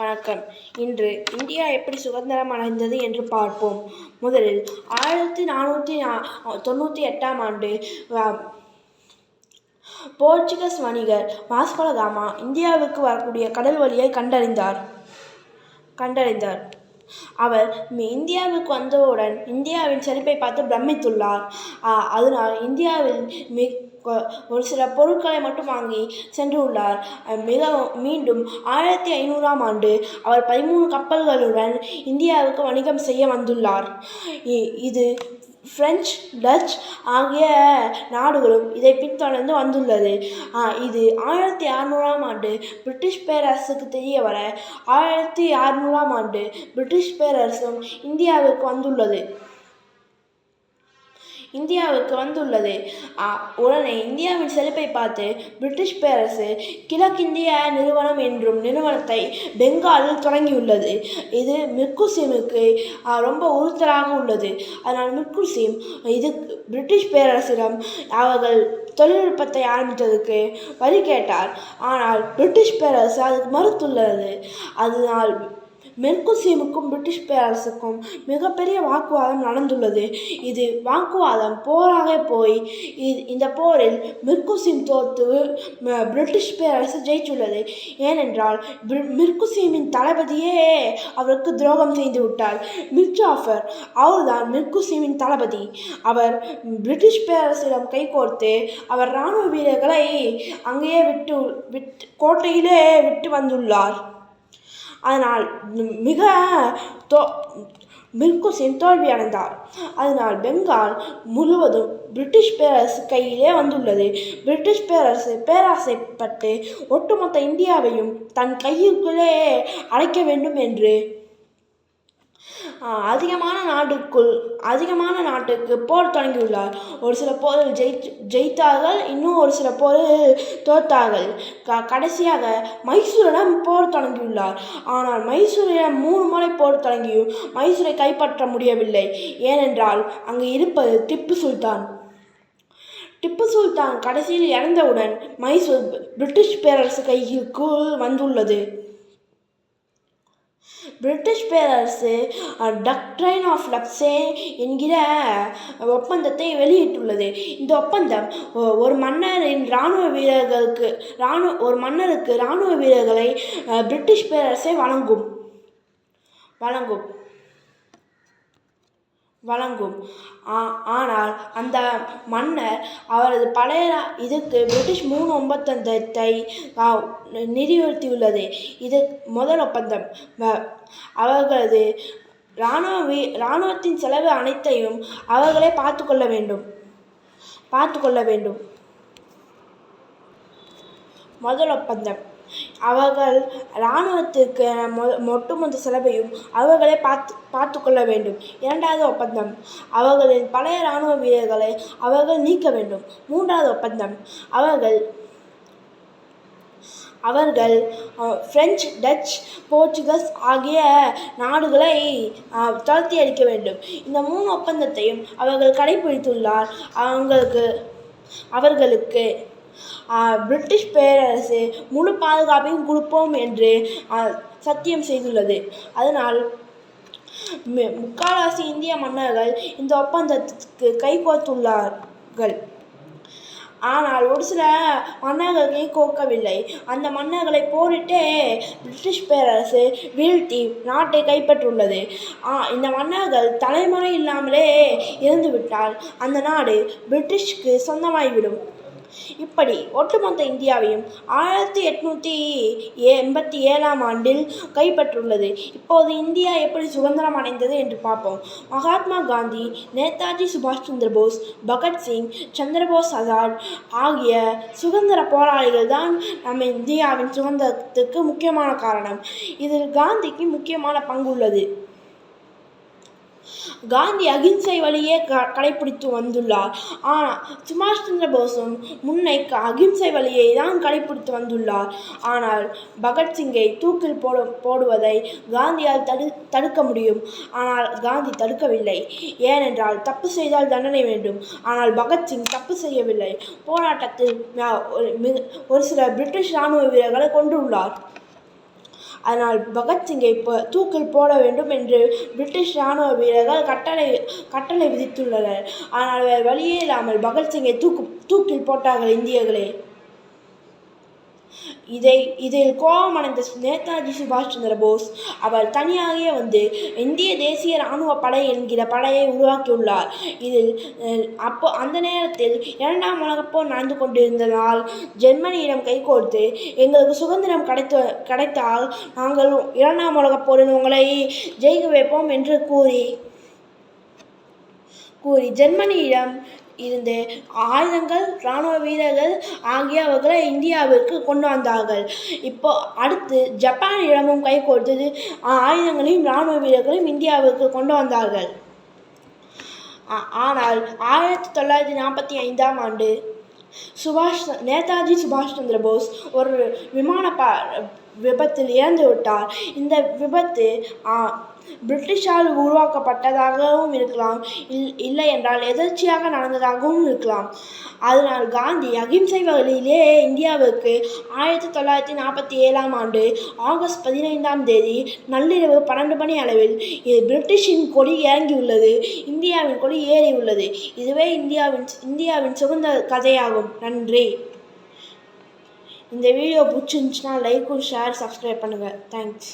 வணக்கம். இன்று இந்தியா எப்படி சுதந்திரம் அடைந்தது என்று பார்ப்போம். முதலில் 1498 போர்ச்சுகீஸ் வணிகர் வாஸ்கோ ட காமா இந்தியாவுக்கு வரக்கூடிய கடல் வழியை கண்டறிந்தார். அவர் இந்தியாவுக்கு வந்தவுடன் இந்தியாவின் செழிப்பை பார்த்து பிரமித்துள்ளார். அதனால் இந்தியாவில் ஒரு சில பொருட்களை மட்டும் வாங்கி சென்றுள்ளார். மீண்டும் 1500 அவர் 13 கப்பல்களுடன் இந்தியாவுக்கு வணிகம் செய்ய வந்துள்ளார். இது பிரெஞ்சு, டச் ஆகிய நாடுகளும் இதை பின்தொடர்ந்து வந்துள்ளது. இது 1600 பிரிட்டிஷ் பேரரசுக்கு தெரிய வர 1600 பிரிட்டிஷ் பேரரசும் இந்தியாவுக்கு வந்துள்ளது. உடனே இந்தியாவின் செழிப்பை பார்த்து பிரிட்டிஷ் பேரரசு கிழக்கிந்திய நிறுவனம் என்றும் நிறுவனத்தை பெங்காலில் தொடங்கியுள்ளது. இது மிர்குசிமுக்கு ரொம்ப உறுத்தலாக உள்ளது. அதனால் மிர்குசிம் பிரிட்டிஷ் பேரரசிடம் அவர்கள் தொழில்நுட்பத்தை ஆரம்பித்ததுக்கு வரி கேட்டார். ஆனால் பிரிட்டிஷ் பேரரசு அதுக்கு மறுத்துள்ளது. அதனால் மெர்குசிமுக்கும் பிரிட்டிஷ் பேரரசுக்கும் மிகப்பெரிய வாக்குவாதம் நடந்துள்ளது. இது வாக்குவாதம் போராக போய் இந்த போரில் மெர்குசிம் தோற்று பிரிட்டிஷ் பேரரசு ஜெயிச்சுள்ளது. ஏனென்றால் மிர்குசிமின் தளபதியே அவருக்கு துரோகம் செய்து விட்டார். மிர்ஜாஃபர் அவர்தான் மிர்குசிமின் தளபதி. அவர் பிரிட்டிஷ் பேரரசிடம் கைகோர்த்து அவர் இராணுவ வீரர்களை அங்கேயே கோட்டையிலே விட்டு வந்துள்ளார். அதனால் மிர்குசிம் தோல்வியடைந்தார். அதனால் பெங்கால் முழுவதும் பிரிட்டிஷ் பேரரசு கையிலே வந்துள்ளது. பிரிட்டிஷ் பேரரசு பேராசைப்பட்டு ஒட்டுமொத்த இந்தியாவையும் தன் கையுக்குள்ளே அடைக்க வேண்டும் என்று அதிகமான நாட்டுக்கு போர் தொடங்கியுள்ளார். ஒரு சில போரில் ஜெயித்தார்கள், இன்னும் ஒரு சில போரில் தோற்றார்கள். கடைசியாக மைசூரிடம் போர் தொடங்கியுள்ளார். ஆனால் மைசூரிடம் 3 முறை போர் தொடங்கியும் மைசூரை கைப்பற்ற முடியவில்லை. ஏனென்றால் அங்கு இருப்பது திப்பு சுல்தான் கடைசியில் இறந்தவுடன் மைசூர் பிரிட்டிஷ் பேரரசு கைக்குள் வந்துள்ளது. பிரிட்டிஷ் பேரரசு டாக்ட்ரைன் ஆஃப் லப்சே என்கிற ஒப்பந்தத்தை வெளியிட்டுள்ளது. இந்த ஒப்பந்தம் ஒரு மன்னருக்கு இராணுவ வீரர்களை பிரிட்டிஷ் பேரரசை வழங்கும். ஆனால் அந்த மன்னர் அவரது பழைய பிரிட்டிஷ் 3 ஒப்பந்தத்தை நிறுத்தியுள்ளது. இது முதல் ஒப்பந்தம். அவர்களது இராணுவத்தின் செலவு அனைத்தையும் அவர்களே பார்த்துக்கொள்ள வேண்டும். முதல் ஒப்பந்தம். அவர்கள் இராணுவத்திற்கு ஒட்டுமொத்த செலவையும் அவர்களே பார்த்துக்கொள்ள வேண்டும். இரண்டாவது ஒப்பந்தம். அவர்களின் பழைய இராணுவ வீரர்களை அவர்கள் நீக்க வேண்டும். மூன்றாவது ஒப்பந்தம். அவர்கள் பிரெஞ்சு, டச், போர்ச்சுகீஸ் ஆகிய நாடுகளை துரத்தி அடிக்க வேண்டும். இந்த 3 ஒப்பந்தத்தையும் அவர்கள் கடைபிடித்துள்ளார். அவர்களுக்கு பிரிட்டிஷ் பேரரசு முழு பாதுகாப்பையும் கொடுப்போம் என்று சத்தியம் செய்துள்ளது. அதனால் முக்கால்வாசி இந்திய மன்னர்கள் இந்த ஒப்பந்தத்திற்கு கைகோர்த்துள்ளார்கள். ஆனால் ஒரு சில மன்னர்கள் கைகோர்க்கவில்லை. அந்த மன்னர்களை போரிட்டே பிரிட்டிஷ் பேரரசு வீழ்த்தி நாட்டை கைப்பற்றுள்ளது. இந்த மன்னர்கள் தலைமுறை இல்லாமலே இறந்துவிட்டால் அந்த நாடு பிரிட்டிஷ்க்கு சொந்தமாகிவிடும். இப்படி ஒட்டுமொத்த இந்தியாவையும் 1887 கைப்பற்றுள்ளது. இப்போது இந்தியா எப்படி சுதந்திரம் அடைந்தது என்று பார்ப்போம். மகாத்மா காந்தி, நேதாஜி சுபாஷ் சந்திர போஸ், பகத்சிங், சந்திரபோஸ் ஆசாத் ஆகிய சுதந்திர போராளிகள் தான் நம்ம இந்தியாவின் சுதந்திரத்துக்கு முக்கியமான காரணம். இதில் காந்திக்கு முக்கியமான பங்கு உள்ளது. காந்தி அகிம்சை வழியே கடைபிடித்து வந்துள்ளார். ஆனால் சுபாஷ் சந்திர போஸும் முன்னை அகிம்சை வழியை தான் கடைபிடித்து வந்துள்ளார். ஆனால் பகத்சிங்கை தூக்கில் போடுவதை காந்தியால் தடுக்க முடியும். ஆனால் காந்தி தடுக்கவில்லை. ஏனென்றால் தப்பு செய்தால் தண்டனை வேண்டும். ஆனால் பகத்சிங் தப்பு செய்யவில்லை. போராட்டத்தில் ஒரு சில பிரிட்டிஷ் இராணுவ வீரர்களை கொன்றுள்ளார். அதனால் பகத்சிங்கை தூக்கில் போட வேண்டும் என்று பிரிட்டிஷ் இராணுவ வீரர்கள் கட்டளை விதித்துள்ளனர். ஆனால் வேறு வழியே இல்லாமல் பகத்சிங்கை தூக்கில் போட்டார்கள் இந்தியர்களே. இதில் கோபமடைந்த நேதாஜி சுபாஷ் சந்திர போஸ் அவர் தனியாகவே வந்து இந்திய தேசிய இராணுவ படை என்கிற படையை உருவாக்கியுள்ளார். அந்த நேரத்தில் 2ஆம் உலகப்போர் நடந்து கொண்டிருந்ததால் ஜெர்மனியிடம் கைகோர்த்து எங்களுக்கு சுதந்திரம் கிடைத்தால் நாங்கள் 2ஆம் உலகப்போரில் உங்களை ஜெயிக்க வைப்போம் என்று கூறி ஜெர்மனியிடம் இருந்து ஆயுதங்கள், இராணுவ வீரர்கள் ஆகியவர்களை இந்தியாவிற்கு கொண்டு வந்தார்கள். இப்போ அடுத்து ஜப்பானிடமும் கைகோர்த்து ஆயுதங்களையும் இராணுவ வீரர்களையும் இந்தியாவிற்கு கொண்டு வந்தார்கள். ஆனால் 1945ஆம் ஆண்டு நேதாஜி சுபாஷ் சந்திர போஸ் ஒரு விமான விபத்தில் இறந்து விட்டார். இந்த விபத்து பிரிட்டிஷால் உருவாக்கப்பட்டதாகவும் இருக்கலாம், இல்லை என்றால் எதர்ச்சியாக நடந்ததாகவும் இருக்கலாம். அதனால் காந்தி அகிம்சை வழியிலே இந்தியாவுக்கு 1947ஆம் ஆண்டு ஆகஸ்ட் 15ஆம் தேதி நள்ளிரவு 12 மணி அளவில் பிரிட்டிஷின் கொடி இறங்கியுள்ளது, இந்தியாவின் கொடி ஏறி உள்ளது. இதுவே இந்தியாவின் சுதந்திர கதையாகும். நன்றி. இந்த வீடியோ பிடிச்சிருந்துச்சுன்னா லைக், ஷேர், சப்ஸ்கிரைப் பண்ணுங்கள். தேங்க்ஸ்.